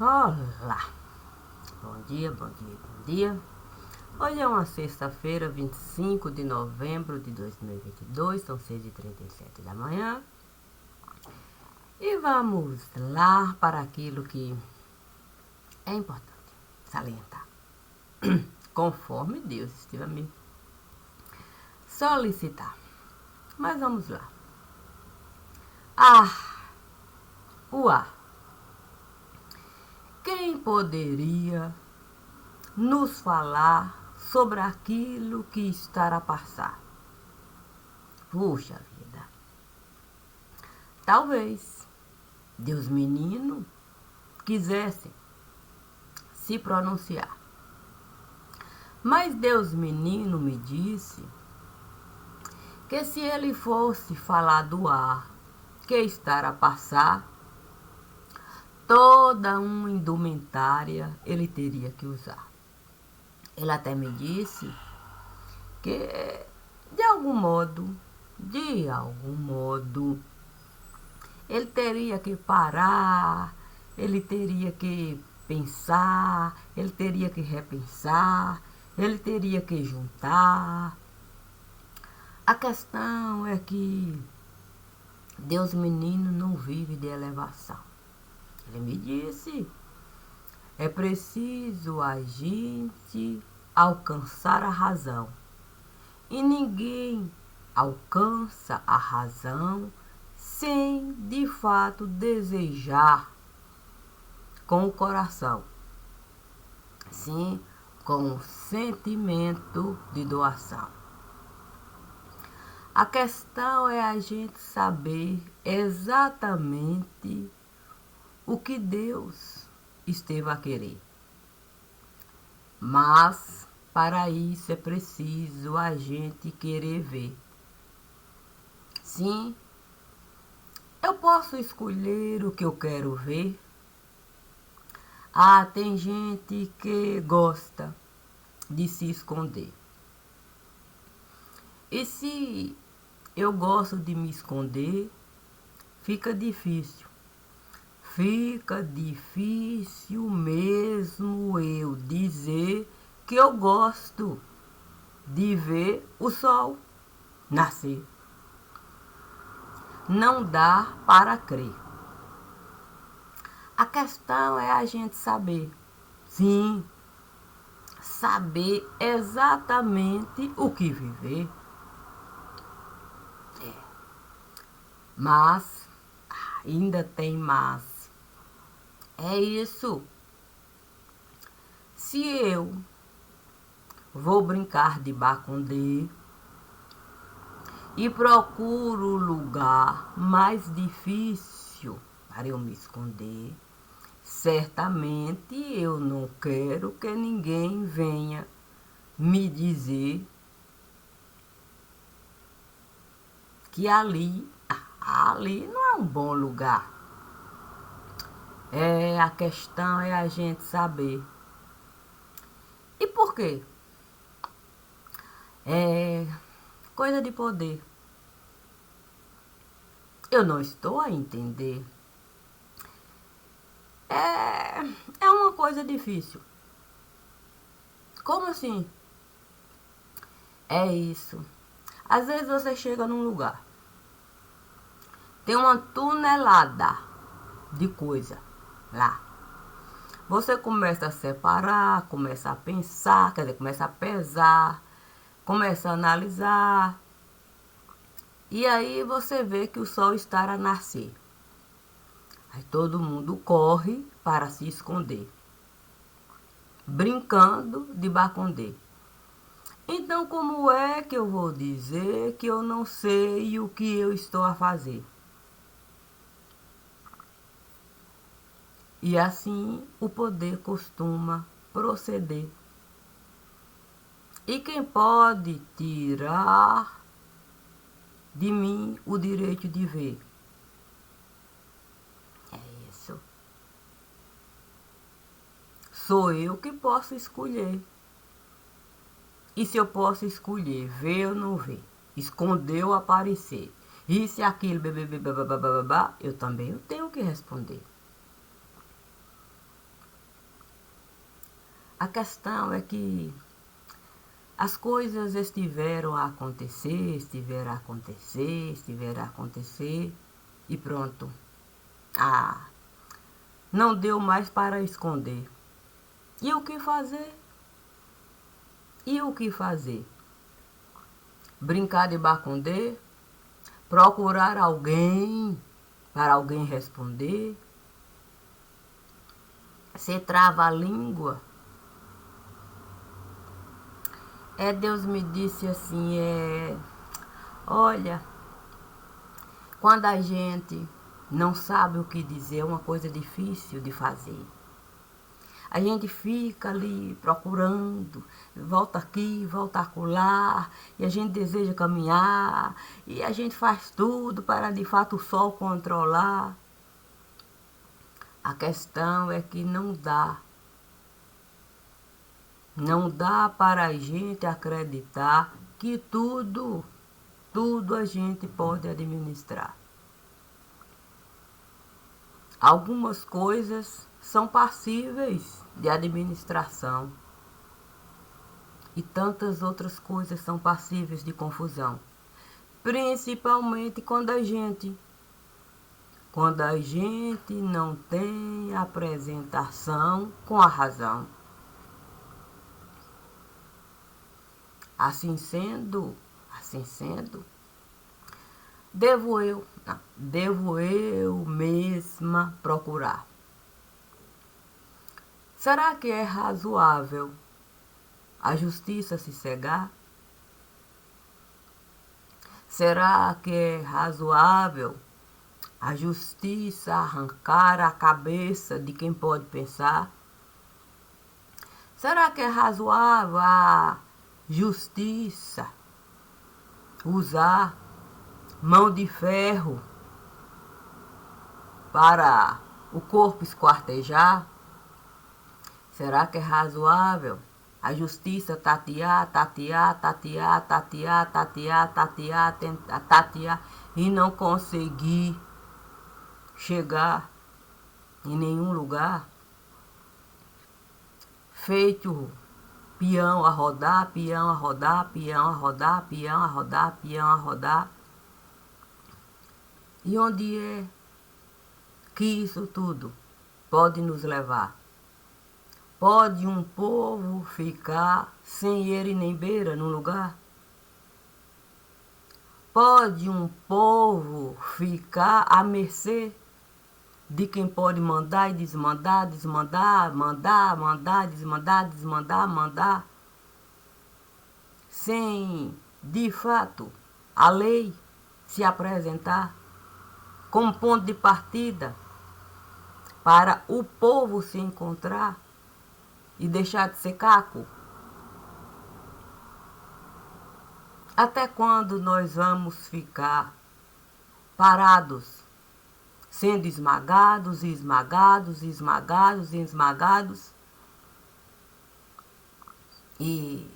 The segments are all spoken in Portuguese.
Olá, bom dia, bom dia, bom dia. Hoje é uma sexta-feira, 25 de novembro de 2022, são 6h37 da manhã. E vamos lá para aquilo que é importante salientar. Conforme Deus estiver me solicitar. Mas vamos lá. O ar. Quem poderia nos falar sobre aquilo que está a passar? Puxa vida. Talvez Deus menino quisesse se pronunciar. Mas Deus menino me disse que se ele fosse falar do ar que está a passar, toda uma indumentária ele teria que usar. Ele até me disse que de algum modo, ele teria que parar, ele teria que pensar, ele teria que repensar, ele teria que juntar. A questão é que Deus menino não vive de elevação. Ele me disse, é preciso a gente alcançar a razão. E ninguém alcança a razão sem, de fato, desejar com o coração. Sim, com o sentimento de doação. A questão é a gente saber exatamente o que Deus esteve a querer. Mas, para isso é preciso a gente querer ver. Sim, eu posso escolher o que eu quero ver. Tem gente que gosta de se esconder. E se eu gosto de me esconder, fica difícil. Fica difícil mesmo eu dizer que eu gosto de ver o sol nascer. Não dá para crer. A questão é a gente saber. Sim, saber exatamente o que viver. Mas, ainda tem mas. É isso. Se eu vou brincar de bacondê e procuro o lugar mais difícil para eu me esconder, certamente eu não quero que ninguém venha me dizer que ali não é um bom lugar. A questão é a gente saber. E por quê? É coisa de poder. Eu não estou a entender. É uma coisa difícil. Como assim? É isso. Às vezes você chega num lugar, tem uma tonelada de coisa lá. Você começa a separar, começa a pensar, quer dizer, começa a pesar, começa a analisar. E aí você vê que o sol está a nascer. Aí todo mundo corre para se esconder, brincando de bacondê. Então, como é que eu vou dizer que eu não sei o que eu estou a fazer? E assim o poder costuma proceder. E quem pode tirar de mim o direito de ver? É isso. Sou eu que posso escolher. E se eu posso escolher ver ou não ver, esconder ou aparecer, e se aquilo, eu também tenho que responder. A questão é que as coisas estiveram a acontecer, e pronto. Não deu mais para esconder. E o que fazer? Brincar de bacundê? Procurar alguém para alguém responder? Você trava a língua? Deus me disse assim, olha, quando a gente não sabe o que dizer, é uma coisa difícil de fazer. A gente fica ali procurando, volta aqui, volta acolá, e a gente deseja caminhar, e a gente faz tudo para de fato o sol controlar. A questão é que não dá. Não dá para a gente acreditar que tudo a gente pode administrar. Algumas coisas são passíveis de administração e tantas outras coisas são passíveis de confusão. Principalmente quando a gente não tem apresentação com a razão. Assim sendo, devo eu mesma procurar. Será que é razoável a justiça se cegar? Será que é razoável a justiça arrancar a cabeça de quem pode pensar? Será que é razoável a justiça usar mão de ferro para o corpo esquartejar? Será que é razoável a justiça tatear e não conseguir chegar em nenhum lugar? Feito peão a rodar, peão a rodar, peão a rodar, peão a rodar, peão a rodar. E onde é que isso tudo pode nos levar? Pode um povo ficar sem ele nem beira num lugar? Pode um povo ficar à mercê de quem pode mandar e desmandar, mandar, sem, de fato, a lei se apresentar como ponto de partida para o povo se encontrar e deixar de ser caco? Até quando nós vamos ficar parados, sendo esmagados, e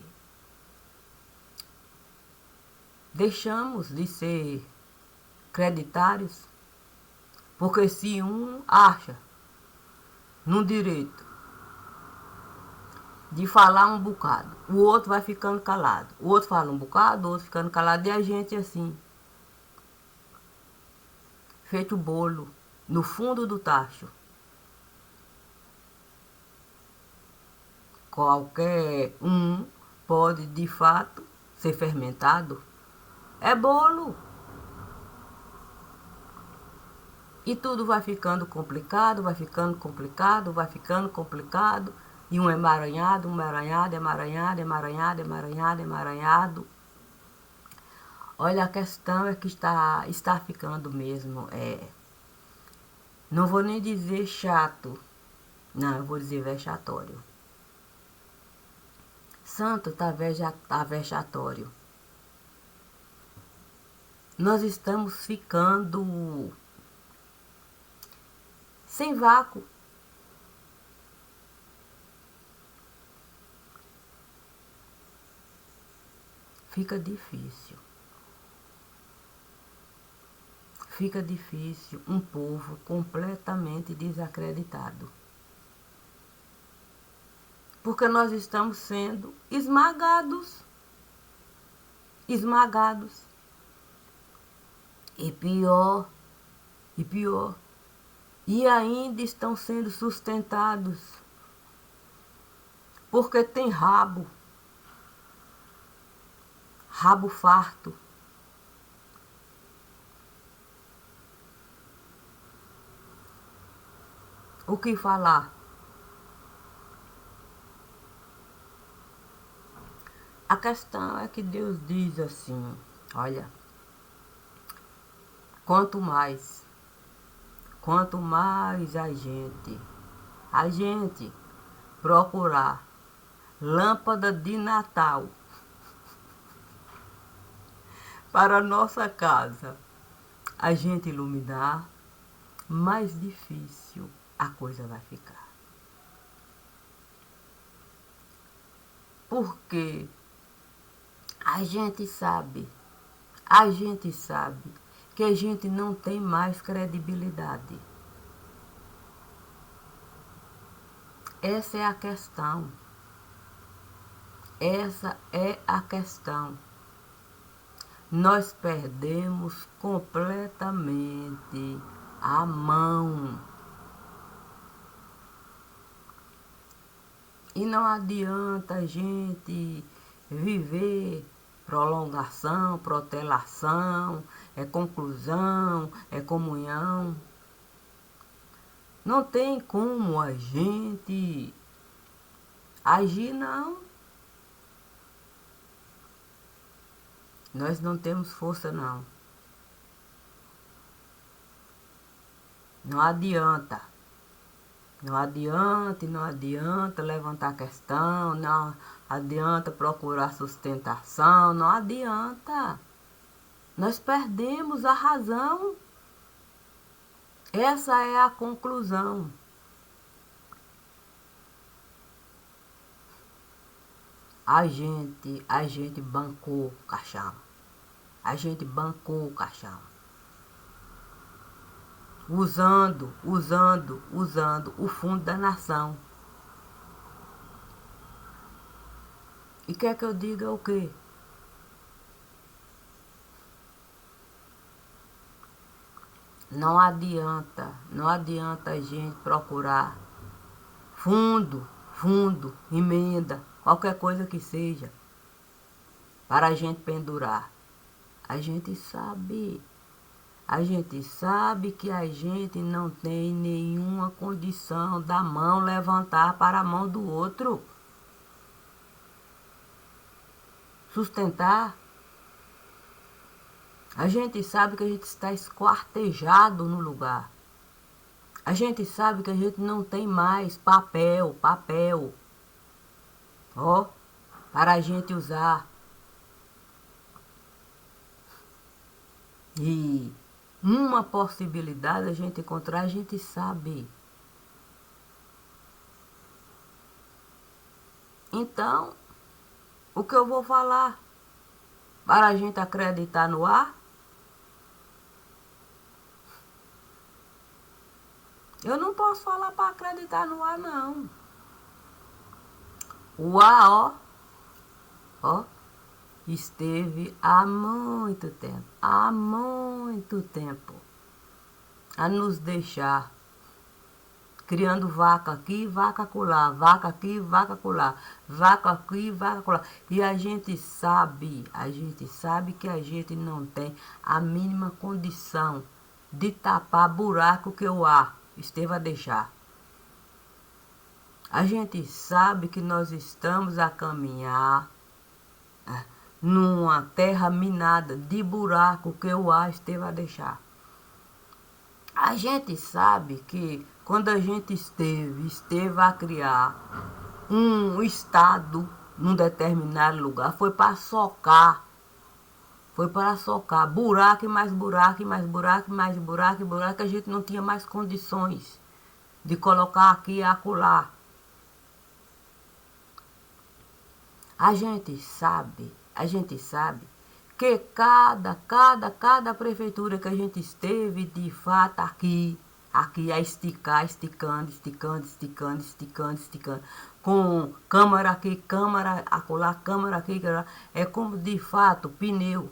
deixamos de ser creditários? Porque se um acha no direito de falar um bocado, o outro vai ficando calado, o outro fala um bocado, o outro ficando calado, e a gente assim, feito bolo no fundo do tacho. Qualquer um pode de fato ser fermentado. É bolo. E tudo vai ficando complicado, e um emaranhado. Olha, a questão é que está ficando mesmo, não vou nem dizer chato, não, eu vou dizer vexatório. Santo tá vexatório. Nós estamos ficando sem vácuo. Fica difícil um povo completamente desacreditado. Porque nós estamos sendo esmagados. Esmagados. E pior. E ainda estão sendo sustentados. Porque tem rabo. Rabo farto. O que falar? A questão é que Deus diz assim, olha, quanto mais a gente procurar lâmpada de Natal para a nossa casa, a gente iluminar, mais difícil a coisa vai ficar. Porque a gente sabe que a gente não tem mais credibilidade. Essa é a questão. Essa é a questão. Nós perdemos completamente a mão. E não adianta a gente viver prolongação, protelação, é conclusão, é comunhão. Não tem como a gente agir, não. Nós não temos força, não. Não adianta. Não adianta levantar questão, não adianta procurar sustentação, não adianta. Nós perdemos a razão. Essa é a conclusão. A gente bancou o caixão. A gente bancou o caixão. Usando o fundo da nação. E quer que eu diga o quê? Não adianta a gente procurar fundo, emenda, qualquer coisa que seja, para a gente pendurar. A gente sabe que a gente não tem nenhuma condição da mão levantar para a mão do outro. Sustentar. A gente sabe que a gente está esquartejado no lugar. A gente sabe que a gente não tem mais papel, ó, para a gente usar. E uma possibilidade a gente encontrar, a gente sabe. Então, o que eu vou falar? Para a gente acreditar no ar? Eu não posso falar para acreditar no ar, não. O ar, ó, esteve há muito tempo, a nos deixar criando vaca aqui, vaca acolá, vaca aqui, vaca acolá, vaca aqui, vaca acolá. E a gente sabe que a gente não tem a mínima condição de tapar buraco que o ar esteve a deixar. A gente sabe que nós estamos a caminhar numa terra minada de buraco que o ar esteve a deixar. A gente sabe que quando a gente esteve a criar um estado num determinado lugar, foi para socar buraco e mais buraco, e mais buraco, e mais buraco, e buraco, que a gente não tinha mais condições de colocar aqui e acolá. A gente sabe que cada prefeitura que a gente esteve, de fato, aqui aqui a esticar, esticando, esticando, esticando, esticando, esticando. Com câmara aqui, câmara acolá, câmara aqui, câmara. É como de fato pneu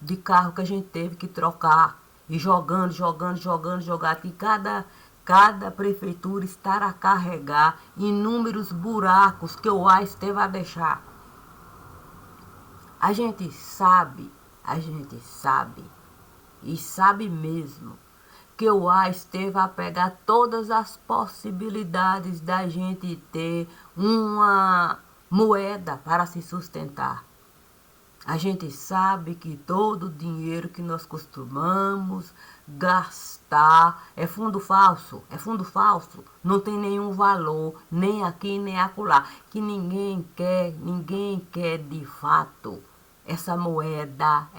de carro que a gente teve que trocar. E jogando, jogando, jogando, jogando. E cada prefeitura estar a carregar inúmeros buracos que o AIS teve a deixar. A gente sabe, e sabe mesmo, que o AIS teve a pegar todas as possibilidades da gente ter uma moeda para se sustentar. A gente sabe que todo o dinheiro que nós costumamos gastar é fundo falso, não tem nenhum valor, nem aqui nem acolá, que ninguém quer de fato essa moeda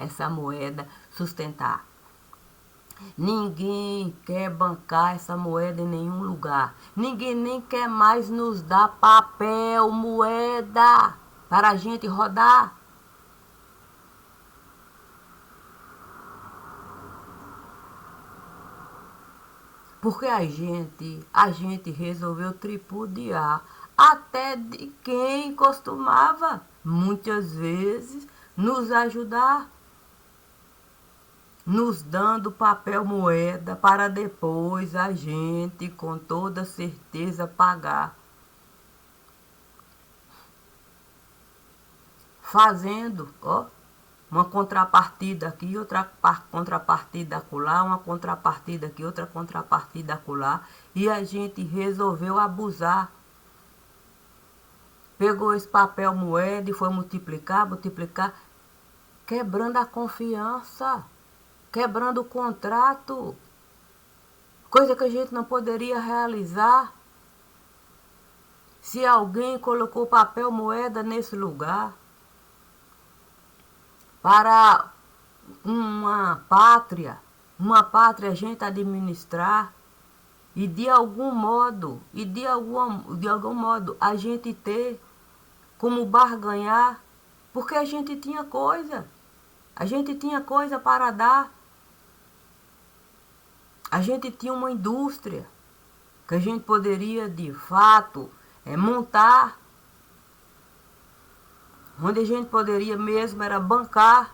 sustentar. Ninguém quer bancar essa moeda em nenhum lugar. Ninguém nem quer mais nos dar papel, moeda, para a gente rodar. Porque a gente resolveu tripudiar até de quem costumava, muitas vezes, nos ajudar, nos dando papel moeda para depois a gente, com toda certeza, pagar. Fazendo, ó, uma contrapartida aqui, outra contrapartida acolá, uma contrapartida aqui, outra contrapartida acolá, e a gente resolveu abusar. Pegou esse papel moeda e foi multiplicar, quebrando a confiança, quebrando o contrato, coisa que a gente não poderia realizar se alguém colocou papel moeda nesse lugar para uma pátria a gente administrar e de algum modo a gente ter como barganhar, porque a gente tinha coisa para dar, a gente tinha uma indústria que a gente poderia de fato montar, onde a gente poderia mesmo era bancar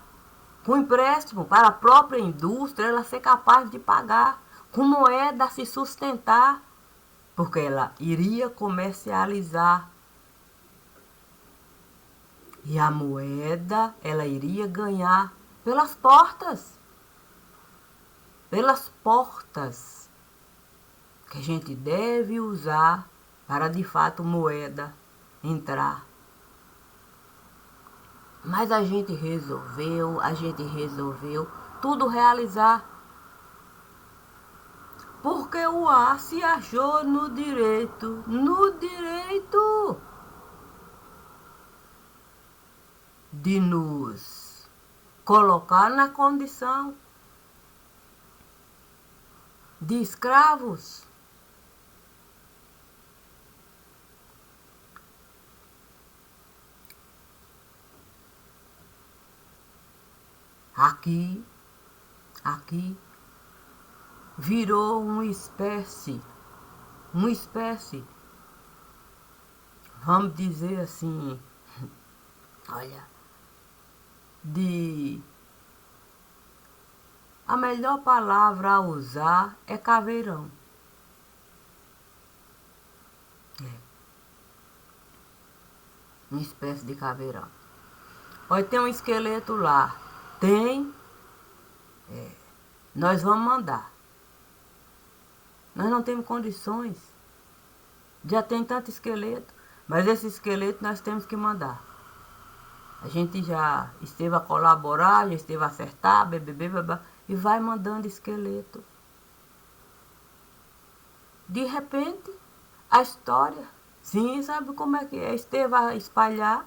com empréstimo para a própria indústria ela ser capaz de pagar, com moeda se sustentar, porque ela iria comercializar. E a moeda ela iria ganhar pelas portas que a gente deve usar para de fato moeda entrar. Mas a gente resolveu tudo realizar. Porque o A se achou no direito de nos colocar na condição de escravos. Aqui virou uma espécie, vamos dizer assim, olha, a melhor palavra a usar é caveirão. Uma espécie de caveirão. Olha, tem um esqueleto lá. Tem. Nós vamos mandar. Nós não temos condições. Já tem tanto esqueleto. Mas esse esqueleto nós temos que mandar. A gente já esteve a colaborar, já esteve a acertar, e vai mandando esqueleto. De repente, a história, sim, sabe como é que é? Esteve a espalhar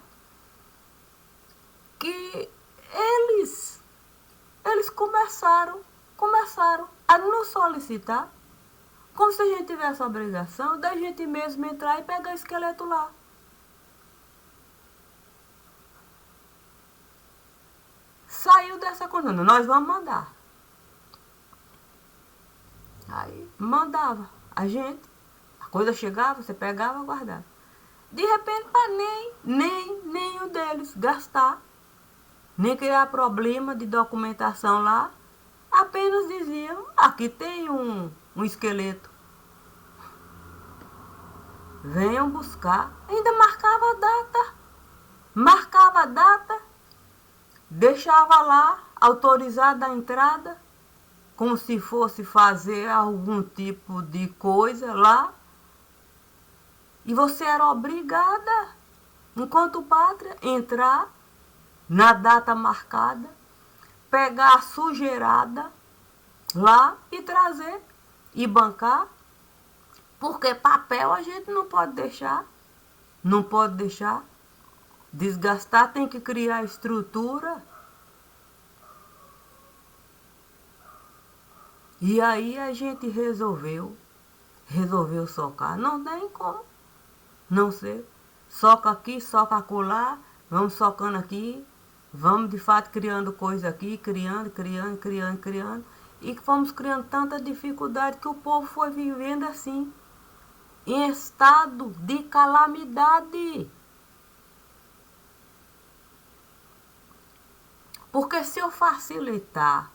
que eles começaram a nos solicitar, como se a gente tivesse a obrigação da gente mesmo entrar e pegar o esqueleto lá. Saiu dessa condição, nós vamos mandar. Aí mandava a gente, a coisa chegava, você pegava, guardava. De repente, para nenhum deles gastar, nem criar problema de documentação lá, apenas diziam, aqui tem um esqueleto. Venham buscar. Ainda marcava a data, deixava lá, autorizada a entrada, como se fosse fazer algum tipo de coisa lá. E você era obrigada, enquanto pátria, entrar na data marcada, pegar a sujeirada lá e trazer e bancar. Porque papel a gente não pode deixar. Não pode deixar. Desgastar, tem que criar estrutura. E aí a gente resolveu socar. Não tem como. Não sei. Soca aqui, soca acolá. Vamos socando aqui. Vamos de fato criando coisa aqui. Criando. E fomos criando tanta dificuldade que o povo foi vivendo assim. Em estado de calamidade. Porque se eu facilitar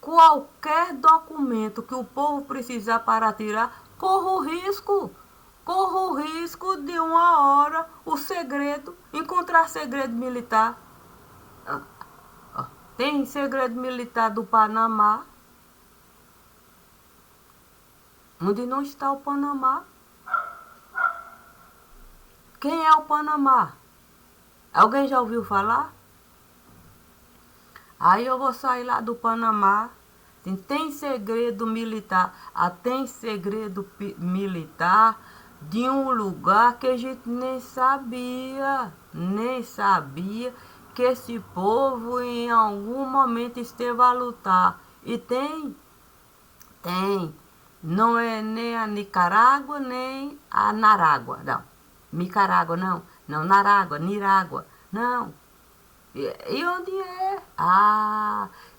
qualquer documento que o povo precisar para tirar, corro o risco de uma hora o segredo, encontrar segredo militar. Tem segredo militar do Panamá. Onde não está o Panamá? Quem é o Panamá? Alguém já ouviu falar? Aí eu vou sair lá do Panamá. Tem segredo militar. Tem segredo militar de um lugar que a gente nem sabia que esse povo em algum momento esteve a lutar. E tem. Não é nem a Nicarágua, nem a Narágua, não. Nicarágua, não. Não, Narágua, Nirágua, não. E onde é?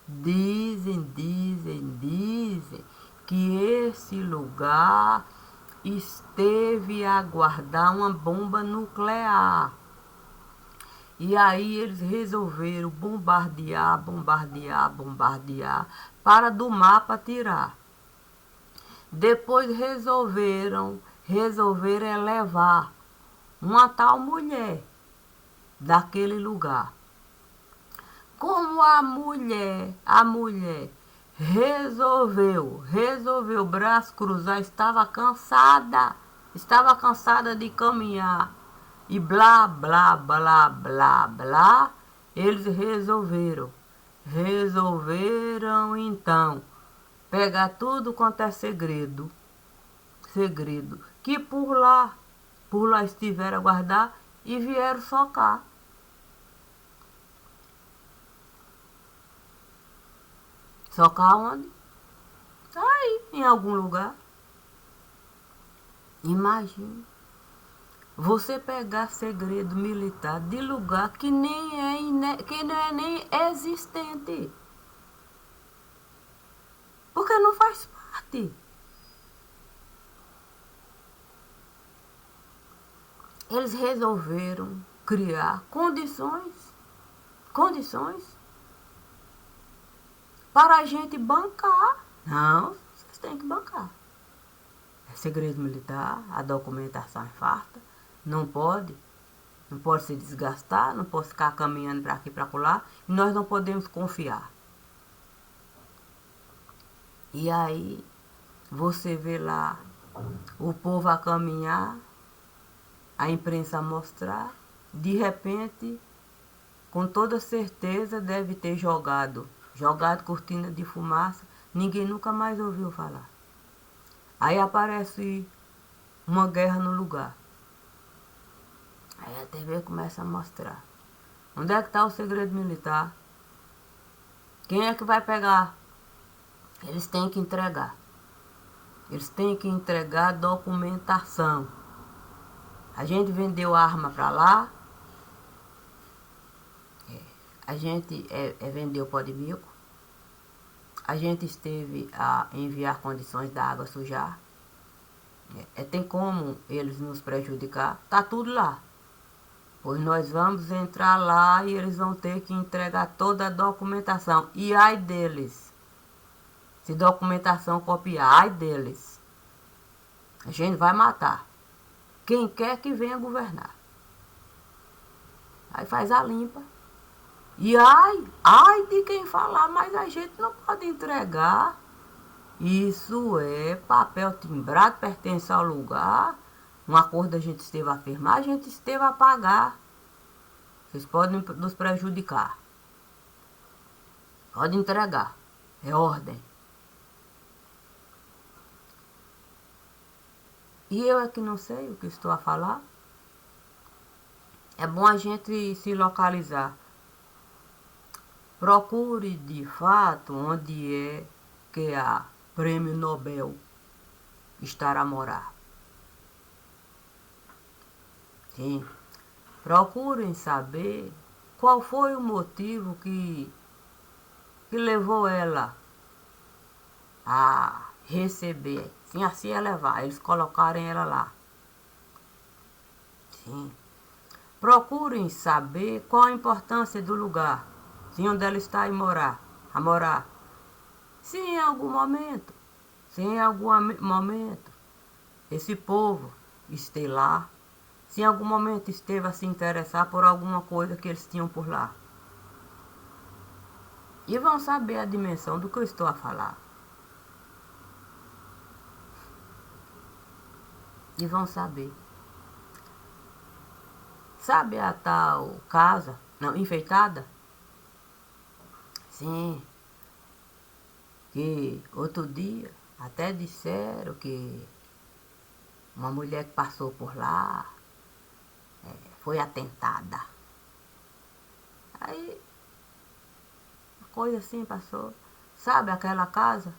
Dizem que esse lugar esteve a guardar uma bomba nuclear. E aí eles resolveram bombardear para do mapa tirar. Depois resolveram levar uma tal mulher daquele lugar. Como a mulher resolveu braço cruzar, estava cansada de caminhar e blá, eles resolveram então pegar tudo quanto é segredo, que por lá estiveram a guardar e vieram socar. Socar onde? Aí, em algum lugar. Imagine. Você pegar segredo militar de lugar que não é nem existente. Porque não faz parte. Eles resolveram criar condições para a gente bancar. Não, vocês têm que bancar. É segredo militar, a documentação é farta, não pode se desgastar, não pode ficar caminhando para aqui e para lá, e nós não podemos confiar. E aí, você vê lá o povo a caminhar, a imprensa a mostrar, de repente, com toda certeza, deve ter jogado cortina de fumaça, ninguém nunca mais ouviu falar. Aí aparece uma guerra no lugar. Aí a TV começa a mostrar. Onde é que está o segredo militar? Quem é que vai pegar? Eles têm que entregar. Eles têm que entregar documentação. A gente vendeu arma para lá. A gente vendeu pó de mico. a gente esteve a enviar condições da água sujar. Tem como eles nos prejudicar? Tá tudo lá. Pois nós vamos entrar lá e eles vão ter que entregar toda a documentação. E ai deles. Se documentação copiar, ai deles. A gente vai matar quem quer que venha governar. Aí faz a limpa. E ai de quem falar, mas a gente não pode entregar. Isso é papel timbrado, pertence ao lugar. Um acordo a gente esteve a firmar, a gente esteve a pagar. Vocês podem nos prejudicar. Pode entregar. É ordem. E eu é que não sei o que estou a falar. É bom a gente se localizar. Procure de fato onde é que a Prêmio Nobel estará a morar. Sim. Procurem saber qual foi o motivo que levou ela a receber. Sim, assim é levar. Eles colocarem ela lá. Sim. Procurem saber qual a importância do lugar. Sim, onde ela está a morar. Se em algum momento, esse povo esteja lá, se em algum momento esteve a se interessar por alguma coisa que eles tinham por lá. E vão saber a dimensão do que eu estou a falar. E vão saber. Sabe a tal casa, não, enfeitada? Sim. Que outro dia até disseram que uma mulher que passou por lá foi atentada. Aí, uma coisa assim passou. Sabe aquela casa?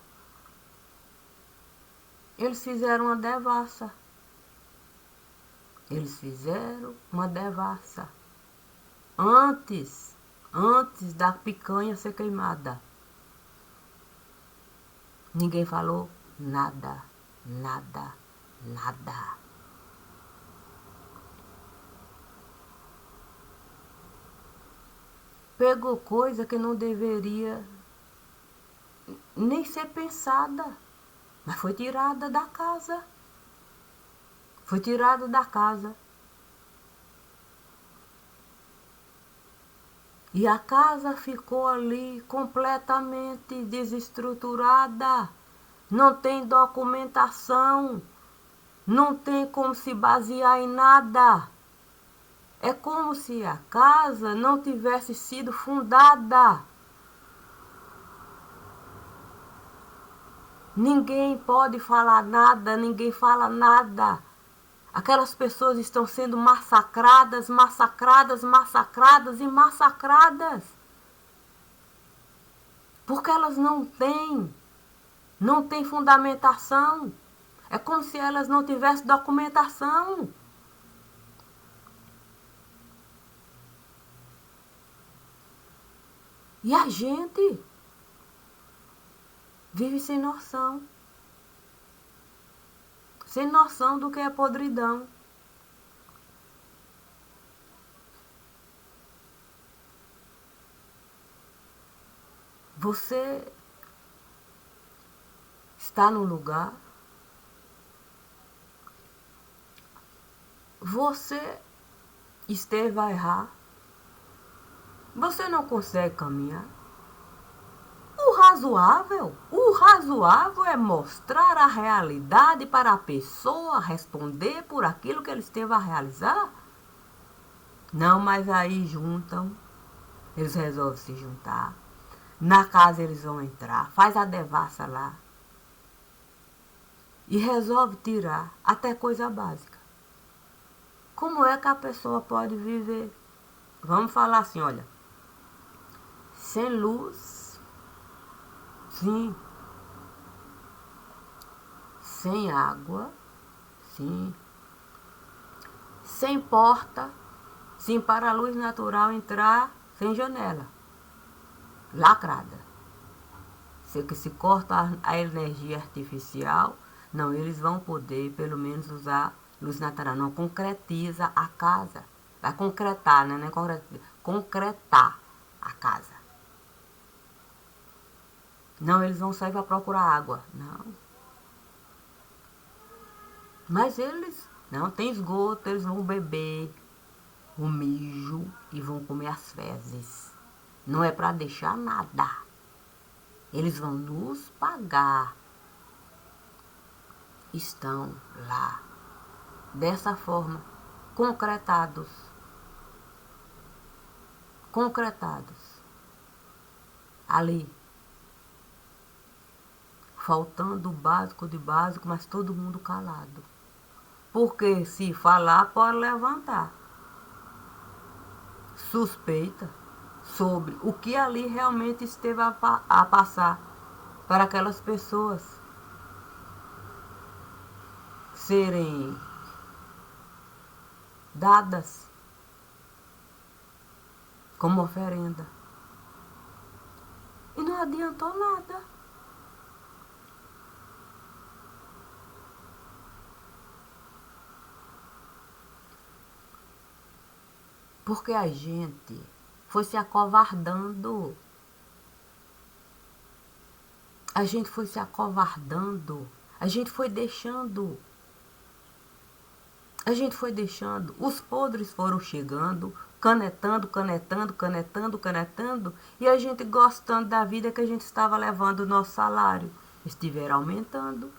Eles fizeram uma devassa. Eles fizeram uma devassa. Antes da picanha ser queimada. Ninguém falou nada, nada, nada. Pegou coisa que não deveria nem ser pensada, mas foi tirada da casa. Foi tirada da casa. E a casa ficou ali completamente desestruturada. Não tem documentação. Não tem como se basear em nada. É como se a casa não tivesse sido fundada. Ninguém pode falar nada, ninguém fala nada. Aquelas pessoas estão sendo massacradas, massacradas, massacradas e massacradas. Porque elas não têm fundamentação. É como se elas não tivessem documentação. E a gente vive sem noção. Sem noção do que é podridão. Você está no lugar. Você esteve a errar. Você não consegue caminhar. O razoável é mostrar a realidade para a pessoa responder por aquilo que ele esteve a realizar. Não, mas aí juntam, eles resolvem se juntar. Na casa eles vão entrar, faz a devassa lá. E resolve tirar até coisa básica. Como é que a pessoa pode viver? Vamos falar assim, olha. Sem luz, sim. Sem água, sim. Sem porta, sim, para a luz natural entrar, sem janela. Lacrada. se corta a energia artificial, não, eles vão poder pelo menos usar luz natural. Não concretiza a casa. Vai concretar, né? Não é concretar a casa. Não, eles vão sair para procurar água. Não. Mas eles, não, tem esgoto, eles vão beber o mijo e vão comer as fezes. Não é para deixar nada. Eles vão nos pagar. Estão lá. Dessa forma, concretados. Ali. Faltando o básico de básico, mas todo mundo calado. Porque se falar, pode levantar suspeita sobre o que ali realmente esteve a passar para aquelas pessoas serem dadas como oferenda. E não adiantou nada. Porque a gente foi se acovardando. A gente foi se acovardando. A gente foi deixando. Os podres foram chegando, canetando. E a gente gostando da vida que a gente estava levando, o nosso salário estiver aumentando.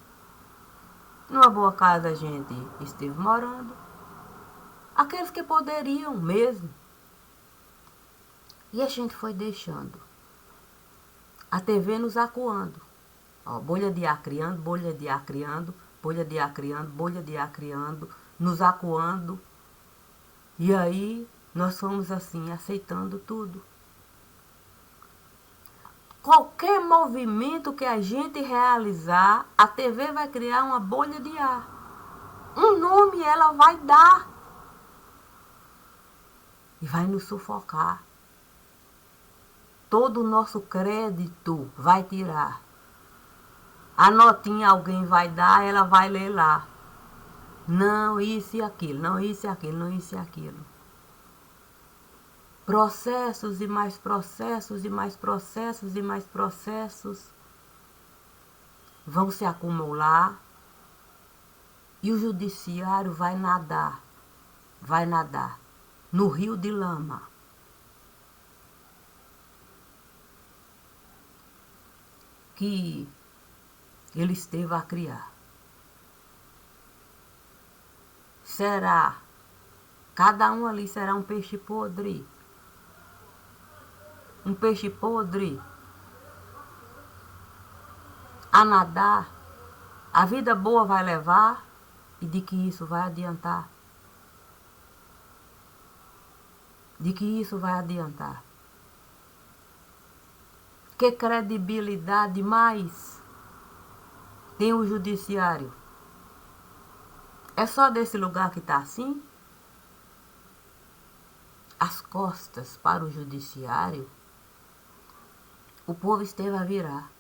Numa boa casa a gente esteve morando. Aqueles que poderiam mesmo. E a gente foi deixando. A TV nos acuando. Ó, bolha de ar criando, nos acuando. E aí nós fomos assim, aceitando tudo. Qualquer movimento que a gente realizar, a TV vai criar uma bolha de ar. Um nome ela vai dar. E vai nos sufocar. Todo o nosso crédito vai tirar. A notinha alguém vai dar, ela vai ler lá. Não, isso e aquilo, não, isso e aquilo, não, isso e aquilo. Processos e mais processos vão se acumular e o judiciário vai nadar no rio de lama. Que ele esteve a criar. Será? Cada um ali será um peixe podre. Um peixe podre a nadar. A vida boa vai levar e de que isso vai adiantar. Que credibilidade mais tem o judiciário? É só desse lugar que está assim? As costas para o judiciário, o povo esteve a virar.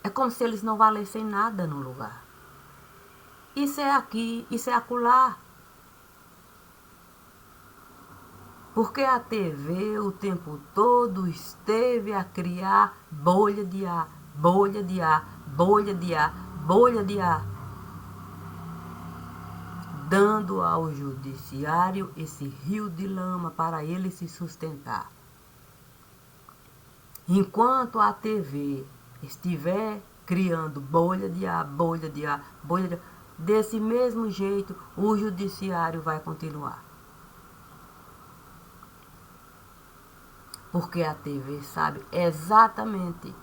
É como se eles não valessem nada no lugar. Isso é aqui, isso é acolá. Porque a TV o tempo todo esteve a criar bolha de ar. Dando ao judiciário esse rio de lama para ele se sustentar. Enquanto a TV estiver criando bolha de ar, desse mesmo jeito o judiciário vai continuar. Porque a TV sabe exatamente.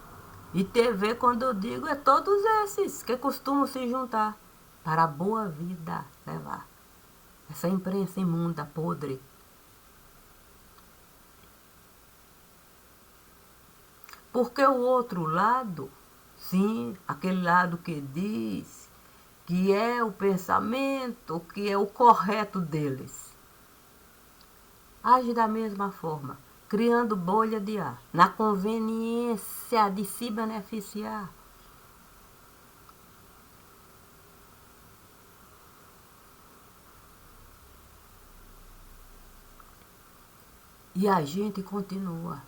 E TV, quando eu digo, é todos esses que costumam se juntar para a boa vida levar. Essa imprensa imunda, podre. Porque o outro lado, sim, aquele lado que diz que é o pensamento, que é o correto deles. age da mesma forma, criando bolha de ar, na conveniência de se beneficiar. E a gente continua.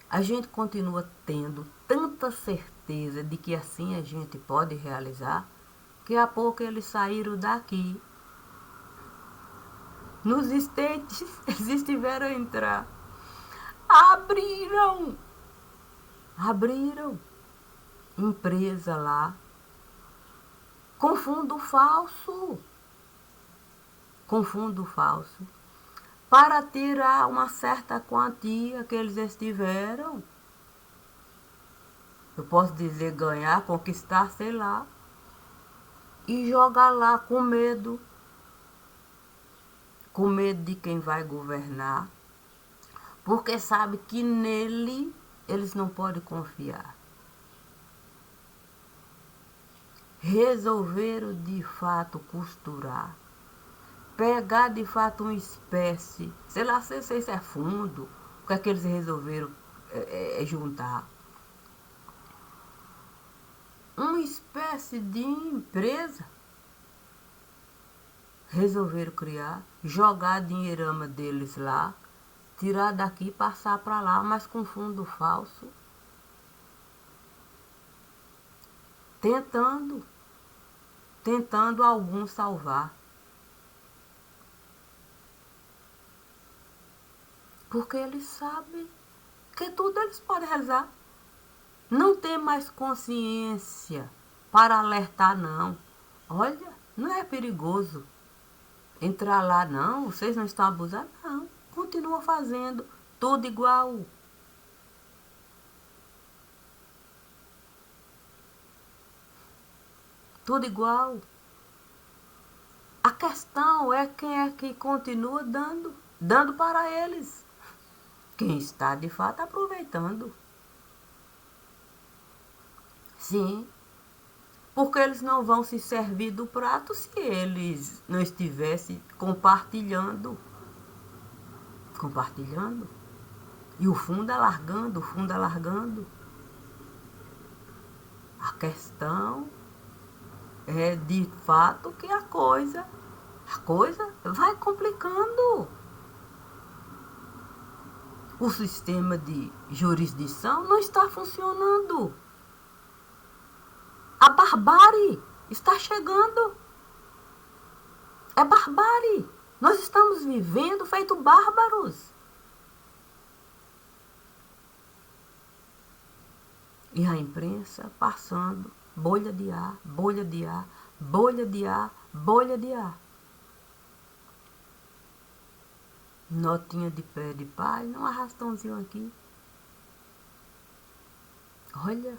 A gente continua tendo tanta certeza de que assim a gente pode realizar, que há pouco eles saíram daqui. Nos States, eles estiveram a entrar. Abriram empresa lá, com fundo falso, para tirar uma certa quantia que eles estiveram. Eu posso dizer ganhar, conquistar, sei lá, e jogar lá com medo de quem vai governar, porque sabe que nele eles não podem confiar. Resolveram de fato costurar, pegar de fato uma espécie, sei lá se é fundo, o que é que eles resolveram juntar. Uma espécie de empresa resolveram criar, jogar a dinheirama deles lá, tirar daqui e passar para lá, mas com fundo falso, tentando alguns salvar. Porque eles sabem que tudo eles podem realizar. Não tem mais consciência para alertar, não. Olha, não é perigoso entrar lá, não. Vocês não estão abusando, não. Continua fazendo tudo igual. Tudo igual. A questão é quem é que continua dando para eles. Quem está de fato aproveitando. Sim, porque eles não vão se servir do prato se eles não estivessem compartilhando. E o fundo alargando. A questão é de fato que a coisa vai complicando. O sistema de jurisdição não está funcionando. A barbárie está chegando. É barbárie. Nós estamos vivendo feito bárbaros. E a imprensa passando bolha de ar. Notinha de pé de pai, um arrastãozinho aqui. Olha,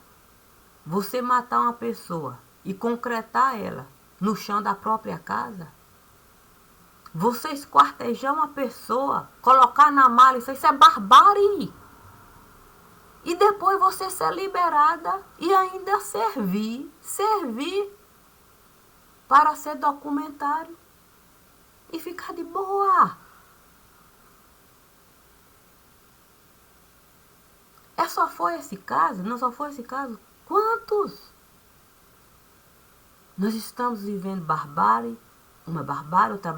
você matar uma pessoa e concretar ela no chão da própria casa, você esquartejar uma pessoa, colocar na mala, isso é barbárie. E depois você ser liberada e ainda servir para ser documentário e ficar de boa. Só foi esse caso? Não só foi esse caso? Quantos? Nós estamos vivendo barbárie, uma barbárie, outra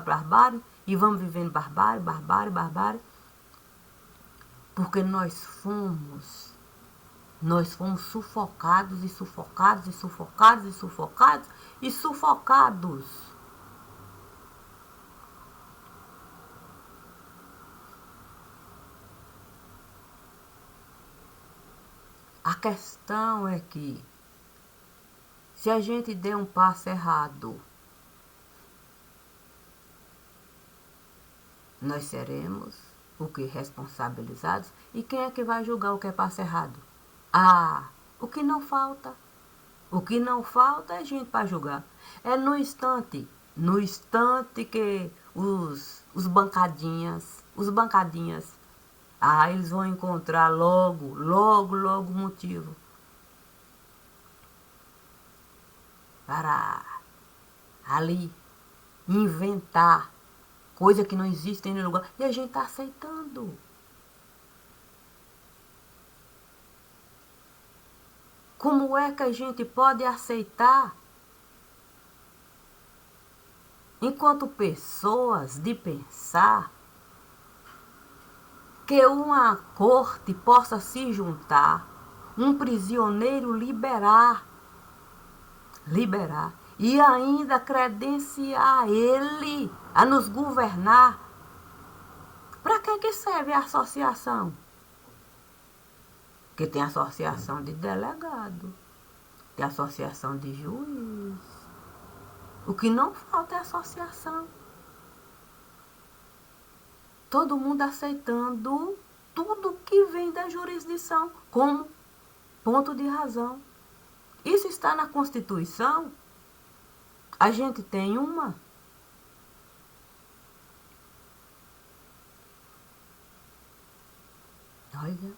barbárie, e vamos vivendo barbárie, porque nós fomos sufocados. A questão é que, se a gente der um passo errado, nós seremos o que? Responsabilizados. E quem é que vai julgar o que é passo errado? O que não falta. O que não falta é gente para julgar. É no instante que os bancadinhas, eles vão encontrar logo motivo para ali inventar coisa que não existe em lugar, e a gente está aceitando. Como é que a gente pode aceitar, enquanto pessoas, de pensar que uma corte possa se juntar, um prisioneiro liberar, e ainda credenciar ele a nos governar? Para que serve a associação? Porque tem associação de delegado, tem associação de juiz. O que não falta é associação. Todo mundo aceitando tudo que vem da jurisdição como ponto de razão. Isso está na Constituição. A gente tem uma. Olha,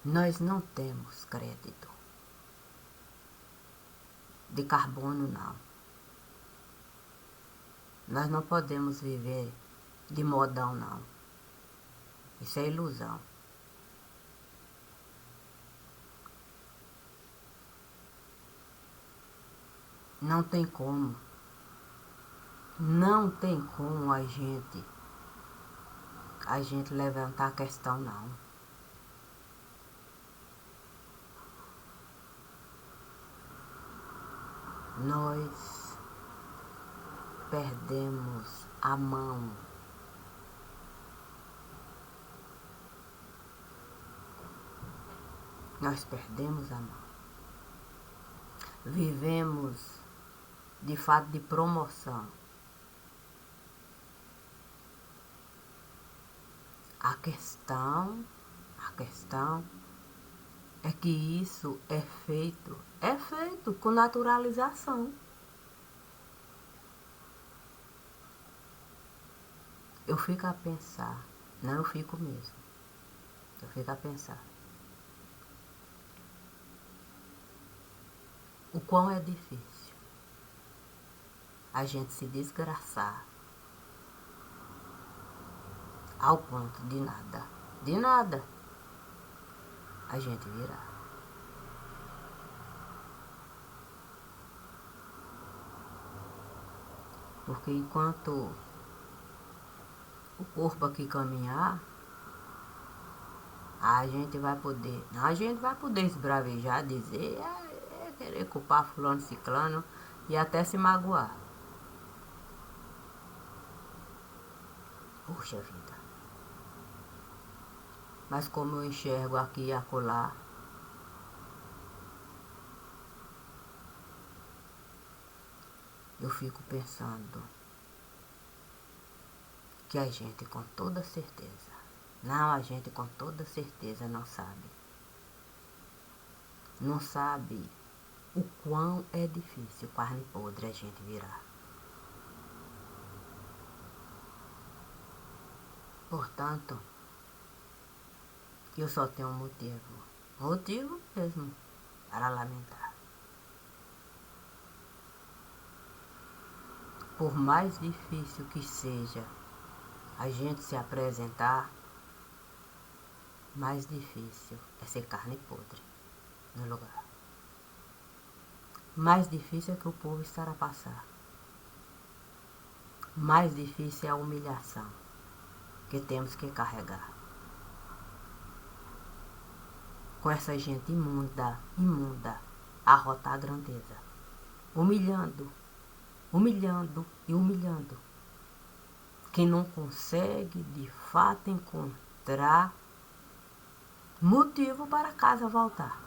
nós não temos crédito de carbono, não. Nós não podemos viver de modão, não. Isso é ilusão. Não tem como. Não tem como a gente levantar a questão, não. Nós perdemos a mão. Nós perdemos a mão. Vivemos de fato de promoção. A questão é que isso é feito com naturalização. Eu fico a pensar, não, eu fico mesmo. Eu fico a pensar. O quão é difícil a gente se desgraçar ao ponto de nada, a gente virar. Porque enquanto o corpo aqui caminhar, a gente vai poder esbravejar, dizer, querer culpar fulano, ciclano e até se magoar. Puxa vida. Mas como eu enxergo aqui e acolá, eu fico pensando que a gente com toda certeza, a gente com toda certeza não sabe. Não sabe o quão é difícil carne podre a gente virar. Portanto, eu só tenho um motivo mesmo, para lamentar. Por mais difícil que seja a gente se apresentar, mais difícil é ser carne podre no lugar. Mais difícil é que o povo estará a passar. Mais difícil é a humilhação que temos que carregar. Com essa gente imunda, a rotar a grandeza. Humilhando e humilhando. Quem não consegue, de fato, encontrar motivo para casa voltar.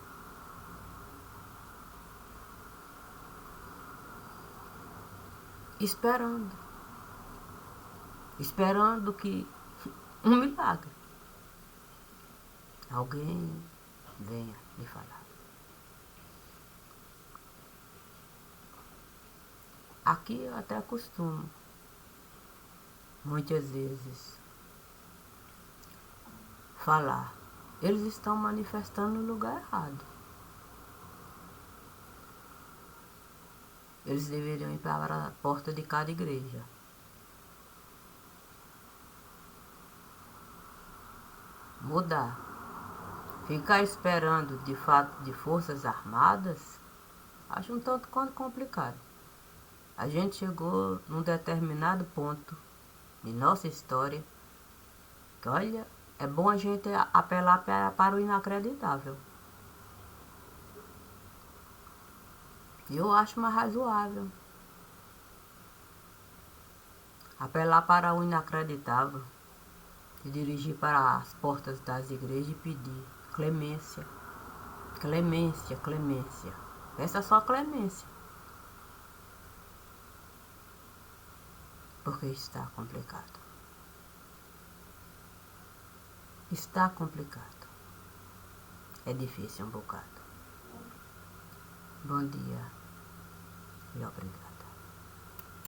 Esperando que um milagre alguém venha me falar. Aqui eu até costumo, muitas vezes, falar. Eles estão manifestando no lugar errado. Eles deveriam ir para a porta de cada igreja. Mudar. Ficar esperando de fato de forças armadas, acho um tanto quanto complicado. A gente chegou num determinado ponto de nossa história que, olha, é bom a gente apelar para o inacreditável. E eu acho mais razoável apelar para o inacreditável e dirigir para as portas das igrejas e pedir clemência, clemência, clemência. Peça só clemência. Porque está complicado. Está complicado. É difícil um bocado. Bom dia e obrigado.